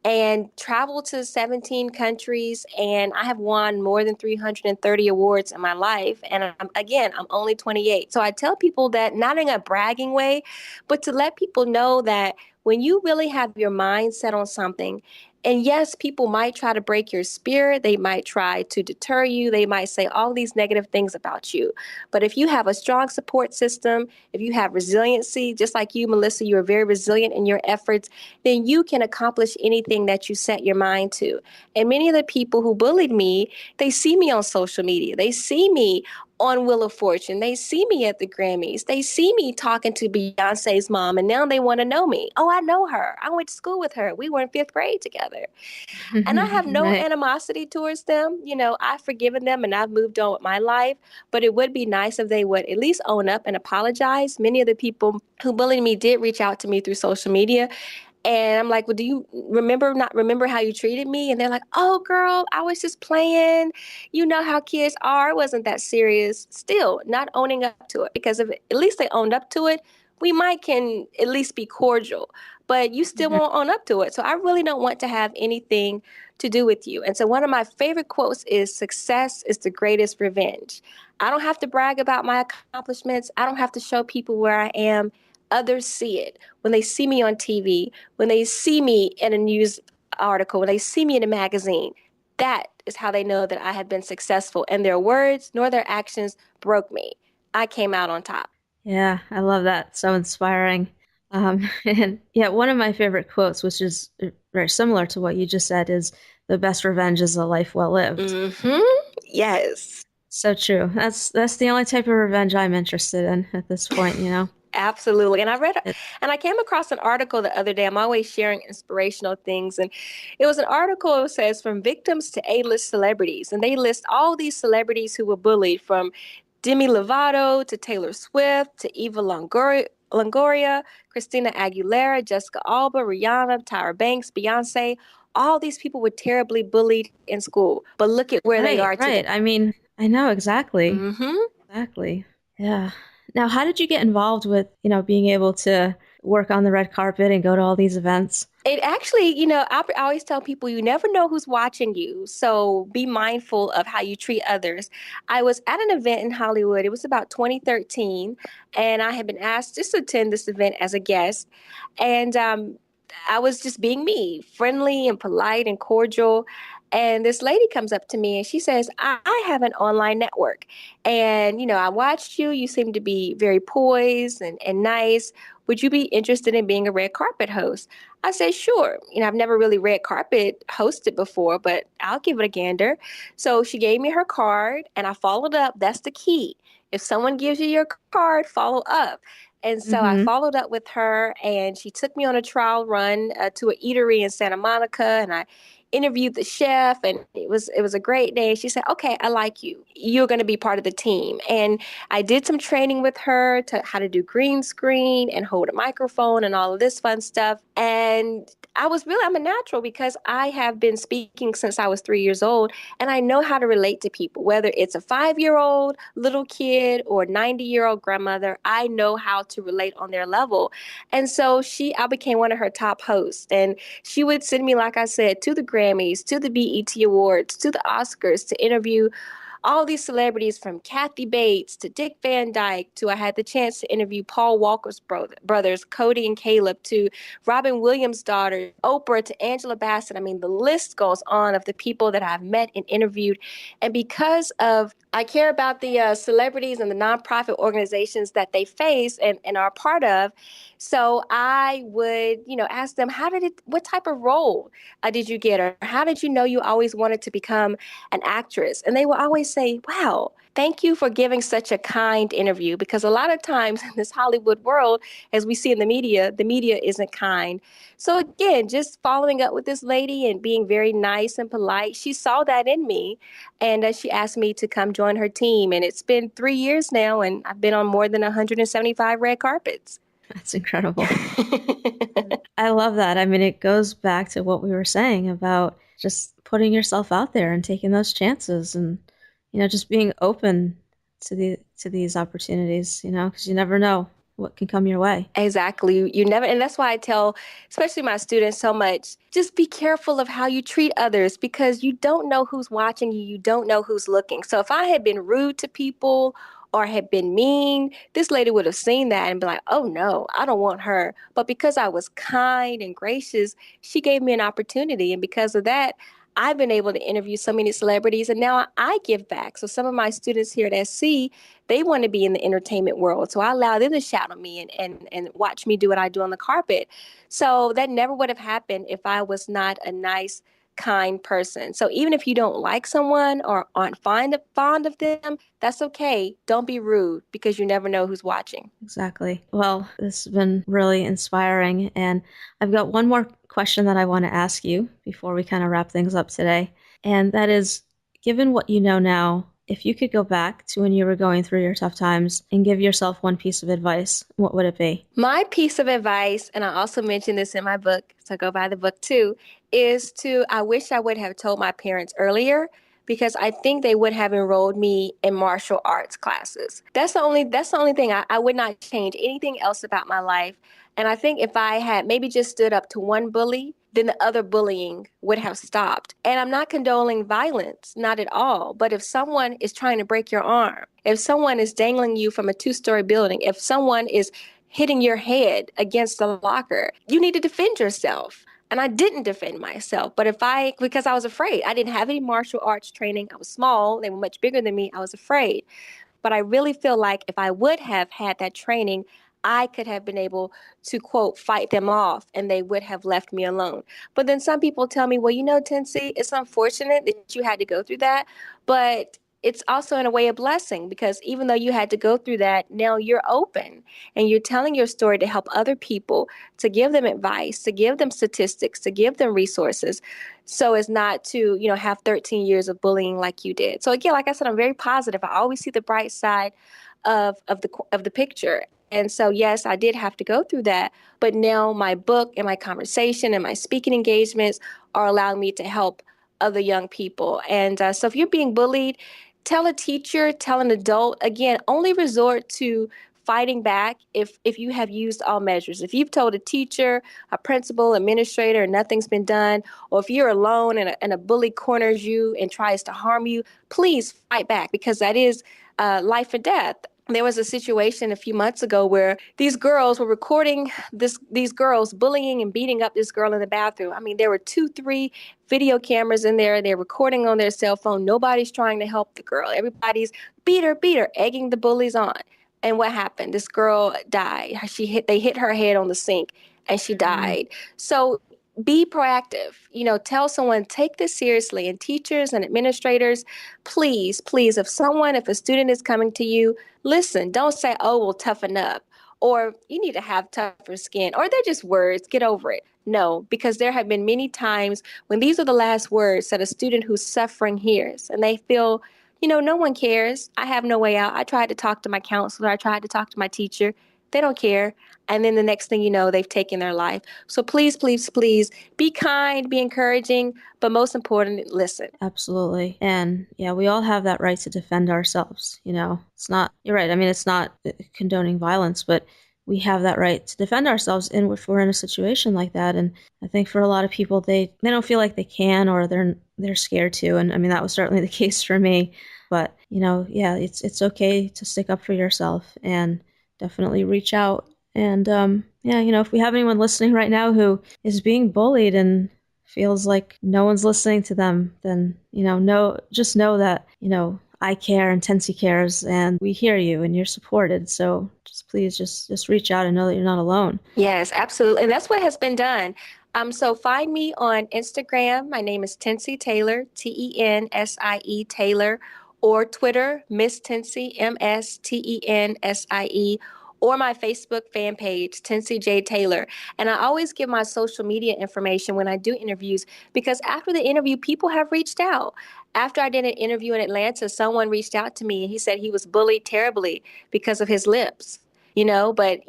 and traveled to 17 countries, and I have won more than 330 awards in my life. And I'm only 28. So I tell people that, not in a bragging way, but to let people know that when you really have your mind set on something, and yes, people might try to break your spirit, they might try to deter you, they might say all these negative things about you. But if you have a strong support system, if you have resiliency, just like you, Melissa, you are very resilient in your efforts, then you can accomplish anything that you set your mind to. And many of the people who bullied me, they see me on social media. They see me on Wheel of Fortune. They see me at the Grammys. They see me talking to Beyonce's mom, and now they want to know me. Oh, I know her. I went to school with her. We were in fifth grade together. And I have no Right. animosity towards them. I've forgiven them and I've moved on with my life. But it would be nice if they would at least own up and apologize. Many of the people who bullied me did reach out to me through social media. And I'm like, well, do you not remember how you treated me? And they're like, oh, girl, I was just playing. You know how kids are. It wasn't that serious. Still not owning up to it, because if at least they owned up to it, we might can at least be cordial, but you still Mhm. won't own up to it. So I really don't want to have anything to do with you. And so one of my favorite quotes is, success is the greatest revenge. I don't have to brag about my accomplishments. I don't have to show people where I am. Others see it. When they see me on TV, when they see me in a news article, when they see me in a magazine, that is how they know that I have been successful. And their words nor their actions broke me. I came out on top. Yeah, I love that. So inspiring. And yeah, one of my favorite quotes, which is very similar to what you just said, is the best revenge is a life well lived. Mm-hmm. Yes. So true. That's the only type of revenge I'm interested in at this point, you know? Absolutely. It, And I came across an article the other day. I'm always sharing inspirational things. And it was an article that says, from victims to A-list celebrities. And they list all these celebrities who were bullied, from Demi Lovato to Taylor Swift to Eva Longoria, Christina Aguilera, Jessica Alba, Rihanna, Tyra Banks, Beyonce. All these people were terribly bullied in school. But look at where they right, are today. right. I mean, I know exactly. Mm-hmm. Exactly. Yeah. Now, how did you get involved with, being able to work on the red carpet and go to all these events? It actually, I always tell people, you never know who's watching you. So be mindful of how you treat others. I was at an event in Hollywood. It was about 2013. And I had been asked just to attend this event as a guest. And I was just being me, friendly and polite and cordial. And this lady comes up to me and she says, I have an online network. And, I watched you. You seem to be very poised and nice. Would you be interested in being a red carpet host? I said, sure. I've never really red carpet hosted before, but I'll give it a gander. So she gave me her card and I followed up. That's the key. If someone gives you your card, follow up. And so I Mm-hmm. followed up with her and she took me on a trial run to an eatery in Santa Monica, and I interviewed the chef, and it was a great day. She said, okay, I like you. You're going to be part of the team. And I did some training with her to how to do green screen and hold a microphone and all of this fun stuff. And I'm a natural, because I have been speaking since I was 3 years old, and I know how to relate to people, whether it's a 5-year-old little kid or 90-year-old grandmother. I know how to relate on their level. And so I became one of her top hosts, and she would send me, like I said, to the Grammys, to the BET Awards, to the Oscars to interview all these celebrities from Kathy Bates to Dick Van Dyke to I had the chance to interview Paul Walker's brothers, Cody and Caleb, to Robin Williams' daughter, Oprah, to Angela Bassett. I mean, the list goes on of the people that I've met and interviewed. And because of I care about the celebrities and the nonprofit organizations that they face and are part of. So I would, ask them, what type of role did you get? Or how did you know you always wanted to become an actress? And they will always say, wow, thank you for giving such a kind interview. Because a lot of times in this Hollywood world, as we see in the media isn't kind. So again, just following up with this lady and being very nice and polite, she saw that in me. And she asked me to come join her team. And it's been 3 years now, and I've been on more than 175 red carpets. That's incredible. I love that. I mean, it goes back to what we were saying about just putting yourself out there and taking those chances and, just being open to these opportunities, because you never know what can come your way. Exactly. You never, and that's why I tell, especially my students so much, just be careful of how you treat others because you don't know who's watching you. You don't know who's looking. So if I had been rude to people or had been mean, this lady would have seen that and be like, oh no, I don't want her. But because I was kind and gracious, she gave me an opportunity. And because of that, I've been able to interview so many celebrities and now I give back. So some of my students here at SC, they want to be in the entertainment world. So I allow them to shadow me and watch me do what I do on the carpet. So that never would have happened if I was not a nice, kind person. So even if you don't like someone or aren't fond of them, that's okay. Don't be rude because you never know who's watching. Exactly. Well, this has been really inspiring. And I've got one more question that I want to ask you before we kind of wrap things up today. And that is, given what you know now, if you could go back to when you were going through your tough times and give yourself one piece of advice, what would it be? My piece of advice, and I also mentioned this in my book, so go buy the book too, I wish I would have told my parents earlier because I think they would have enrolled me in martial arts classes. That's the only thing. I would not change anything else about my life. And I think if I had maybe just stood up to one bully, then the other bullying would have stopped. And I'm not condoning violence, not at all. But if someone is trying to break your arm, if someone is dangling you from a 2-story building, if someone is hitting your head against the locker, you need to defend yourself. And I didn't defend myself. But because I was afraid, I didn't have any martial arts training. I was small. They were much bigger than me. I was afraid. But I really feel like if I would have had that training, I could have been able to, quote, fight them off and they would have left me alone. But then some people tell me, well, Tensie, it's unfortunate that you had to go through that, but it's also in a way a blessing because even though you had to go through that, now you're open and you're telling your story to help other people, to give them advice, to give them statistics, to give them resources so as not to, have 13 years of bullying like you did. So again, like I said, I'm very positive. I always see the bright side of the picture. And so, yes, I did have to go through that. But now my book and my conversation and my speaking engagements are allowing me to help other young people. And so if you're being bullied, tell a teacher, tell an adult. Again, only resort to fighting back if you have used all measures. If you've told a teacher, a principal, administrator, and nothing's been done, or if you're alone and a bully corners you and tries to harm you, please fight back because that is life or death. There was a situation a few months ago where these girls were recording these girls bullying and beating up this girl in the bathroom. I mean, there were 2-3 video cameras in there. They're recording on their cell phone. Nobody's trying to help the girl. Everybody's beat her, egging the bullies on. And what happened? This girl died. They hit her head on the sink and she died. So be proactive. Tell someone, take this seriously. And teachers and administrators, please, if a student is coming to you, listen, don't say, oh, well, toughen up. Or you need to have tougher skin. Or they're just words. Get over it. No, because there have been many times when these are the last words that a student who's suffering hears. And they feel, no one cares. I have no way out. I tried to talk to my counselor. I tried to talk to my teacher. They don't care. And then the next thing you know, they've taken their life. So please, be kind, be encouraging, but most important, listen. Absolutely. And yeah, we all have that right to defend ourselves. It's not, you're right. I mean, it's not condoning violence, but we have that right to defend ourselves if we're in a situation like that. And I think for a lot of people, they don't feel like they can, or they're scared to. And I mean, that was certainly the case for me. But, yeah, it's okay to stick up for yourself and definitely reach out. And, if we have anyone listening right now who is being bullied and feels like no one's listening to them, then, just know that, I care and Tensie cares and we hear you and you're supported. So please just reach out and know that you're not alone. Yes, absolutely. And that's what has been done. So find me on Instagram. My name is Tensie Taylor, Tensie Taylor, or Twitter, Miss Tensie, Mstensie, or my Facebook fan page, Tensie J. Taylor. And I always give my social media information when I do interviews, because after the interview, people have reached out. After I did an interview in Atlanta, someone reached out to me and he said he was bullied terribly because of his lips. But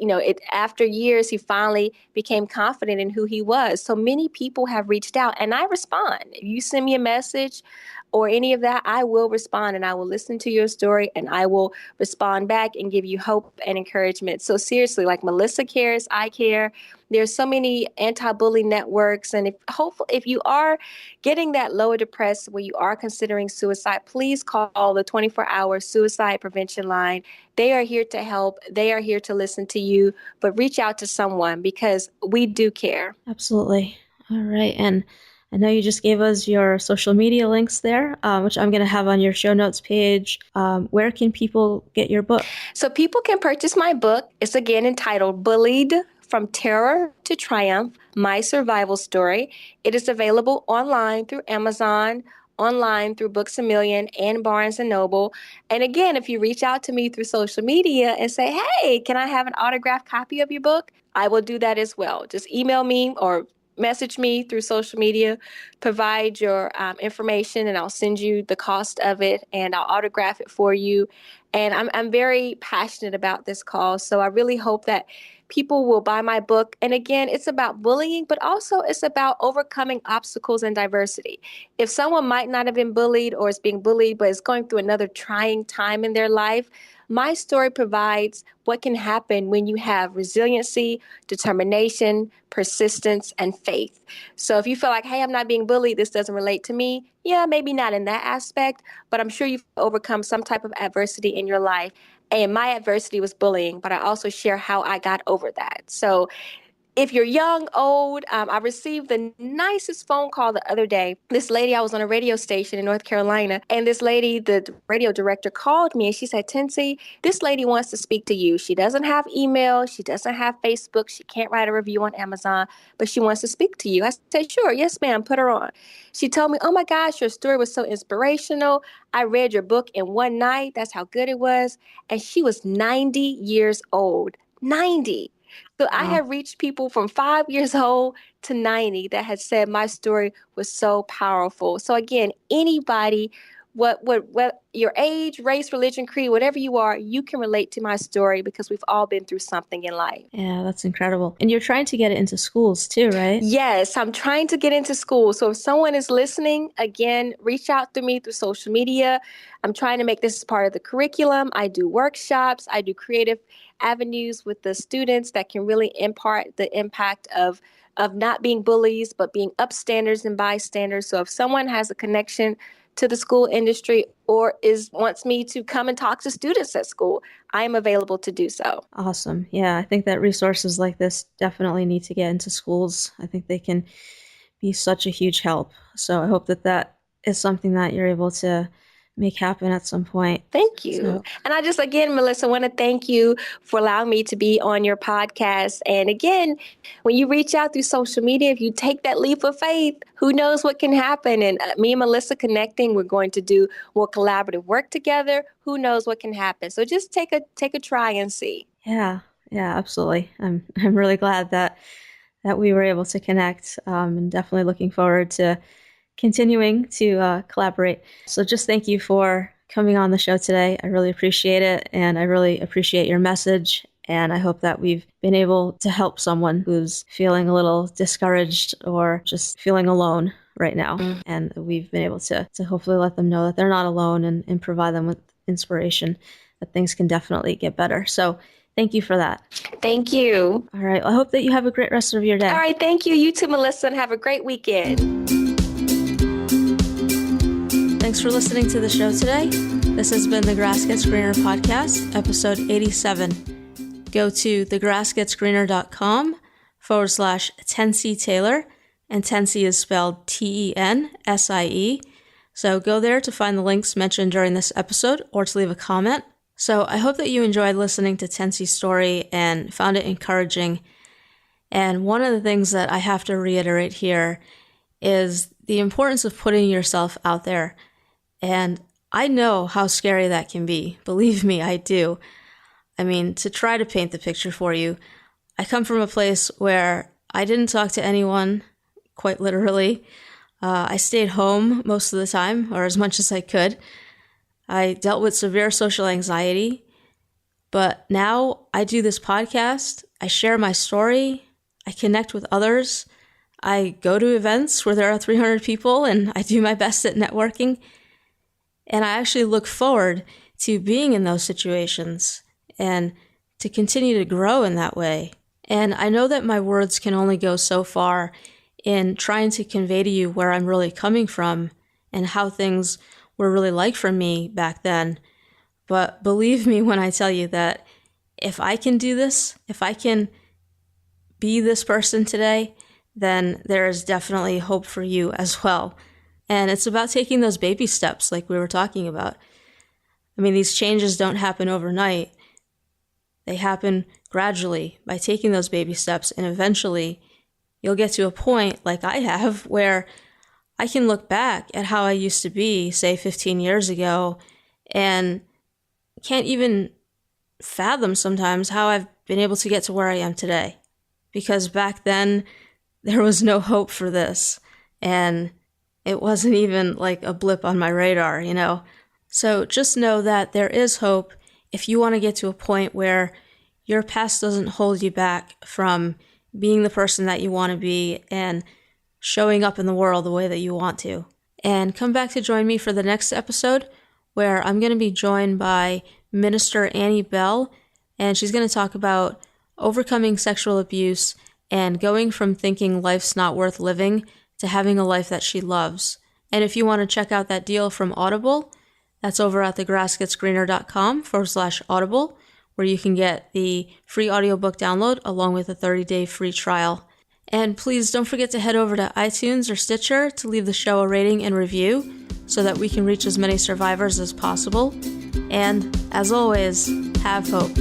after years, he finally became confident in who he was. So many people have reached out and I respond. If you send me a message or any of that, I will respond and I will listen to your story and I will respond back and give you hope and encouragement. So seriously, like Melissa cares, I care. There's so many anti-bullying networks. And if you are getting that low or depressed where you are considering suicide, please call the 24-hour suicide prevention line. They are here to help. They are here to listen to you, but reach out to someone because we do care. Absolutely. All right. And I know you just gave us your social media links there, which I'm going to have on your show notes page. Where can people get your book? So people can purchase my book. It's again entitled Bullied From Terror to Triumph, My Survival Story. It is available online through Amazon, online through Books A Million and Barnes & Noble. And again, if you reach out to me through social media and say, hey, can I have an autographed copy of your book? I will do that as well. Just email me or message me through social media, provide your information, and I'll send you the cost of it and I'll autograph it for you. And I'm very passionate about this cause. So I really hope that people will buy my book. And again, it's about bullying, but also it's about overcoming obstacles and diversity. If someone might not have been bullied or is being bullied, but is going through another trying time in their life, my story provides what can happen when you have resiliency, determination, persistence, and faith. So if you feel like, hey, I'm not being bullied, this doesn't relate to me, yeah, maybe not in that aspect, but I'm sure you've overcome some type of adversity in your life. And my adversity was bullying, but I also share how I got over that. So if you're young, old, I received the nicest phone call the other day. This lady, I was on a radio station in North Carolina, and this lady, the radio director, called me and she said, Tensie, this lady wants to speak to you. She doesn't have email. She doesn't have Facebook. She can't write a review on Amazon, but she wants to speak to you. I said, sure. Yes, ma'am. Put her on. She told me, oh my gosh, your story was so inspirational. I read your book in one night. That's how good it was. And she was 90 years old. 90. So I have reached people from 5 years old to 90 that had said my story was so powerful. So again, anybody, what your age, race, religion, creed, whatever you are, you can relate to my story because we've all been through something in life. Yeah, that's incredible. And you're trying to get it into schools too, right? Yes, I'm trying to get into school. So if someone is listening, again, reach out to me through social media. I'm trying to make this part of the curriculum. I do workshops. I do creative avenues with the students that can really impart the impact of not being bullies, but being upstanders and bystanders. So if someone has a connection to the school industry or wants me to come and talk to students at school, I am available to do so. Awesome. Yeah, I think that resources like this definitely need to get into schools. I think they can be such a huge help. So I hope that is something that you're able to make happen at some point. Thank you. So. And I just, again, Melissa, want to thank you for allowing me to be on your podcast. And again, when you reach out through social media, if you take that leap of faith, who knows what can happen? And me and Melissa connecting, we're going to do more collaborative work together. Who knows what can happen? So just take a try and see. Yeah, absolutely. I'm really glad that we were able to connect, and definitely looking forward to continuing to collaborate. So just thank you for coming on the show today. I really appreciate it. And I really appreciate your message. And I hope that we've been able to help someone who's feeling a little discouraged or just feeling alone right now. And we've been able to hopefully let them know that they're not alone and provide them with inspiration that things can definitely get better. So thank you for that. Thank you. All right. I hope that you have a great rest of your day. All right. Thank you. You too, Melissa, and have a great weekend. Thanks for listening to the show today. This has been the Grass Gets Greener podcast, episode 87. Go to thegrassgetsgreener.com/Tensie Taylor, and Tensie is spelled Tensie. So go there to find the links mentioned during this episode or to leave a comment. So I hope that you enjoyed listening to Tensie's story and found it encouraging. And one of the things that I have to reiterate here is the importance of putting yourself out there. And I know how scary that can be. Believe me, I do. I mean, to try to paint the picture for you, I come from a place where I didn't talk to anyone, quite literally. I stayed home most of the time, or as much as I could. I dealt with severe social anxiety. But now I do this podcast, I share my story, I connect with others, I go to events where there are 300 people, and I do my best at networking. And I actually look forward to being in those situations and to continue to grow in that way. And I know that my words can only go so far in trying to convey to you where I'm really coming from and how things were really like for me back then. But believe me when I tell you that if I can do this, if I can be this person today, then there is definitely hope for you as well. And it's about taking those baby steps like we were talking about. I mean, these changes don't happen overnight. They happen gradually by taking those baby steps, and eventually you'll get to a point like I have where I can look back at how I used to be, say 15 years ago, and can't even fathom sometimes how I've been able to get to where I am today. Because back then, there was no hope for this. And it wasn't even like a blip on my radar, you know? So just know that there is hope if you want to get to a point where your past doesn't hold you back from being the person that you want to be and showing up in the world the way that you want to. And come back to join me for the next episode, where I'm going to be joined by Minister Annie Bell, and she's going to talk about overcoming sexual abuse and going from thinking life's not worth living to having a life that she loves. And if you want to check out that deal from Audible, that's over at thegrassgetsgreener.com/Audible, where you can get the free audiobook download along with a 30-day free trial. And please don't forget to head over to iTunes or Stitcher to leave the show a rating and review so that we can reach as many survivors as possible. And as always, have hope.